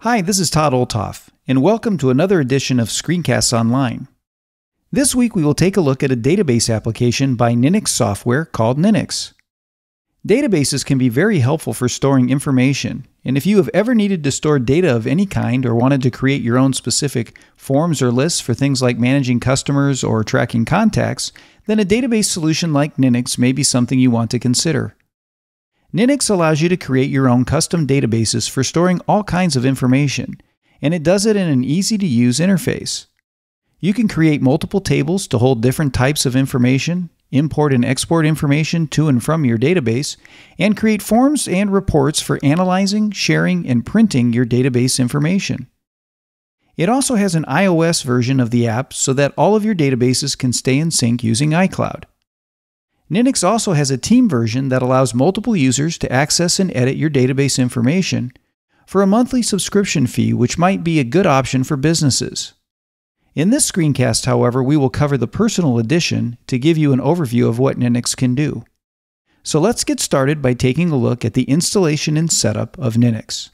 Hi, this is Todd Olthoff, and welcome to another edition of Screencasts Online. This week we will take a look at a database application by Ninix Software called Ninix. Databases can be very helpful for storing information, and if you have ever needed to store data of any kind or wanted to create your own specific forms or lists for things like managing customers or tracking contacts, then a database solution like Ninix may be something you want to consider. Ninix allows you to create your own custom databases for storing all kinds of information, and it does it in an easy-to-use interface. You can create multiple tables to hold different types of information, import and export information to and from your database, and create forms and reports for analyzing, sharing, and printing your database information. It also has an iOS version of the app so that all of your databases can stay in sync using iCloud. Ninix also has a team version that allows multiple users to access and edit your database information for a monthly subscription fee, which might be a good option for businesses. In this screencast, however, we will cover the personal edition to give you an overview of what Ninix can do. So let's get started by taking a look at the installation and setup of Ninix.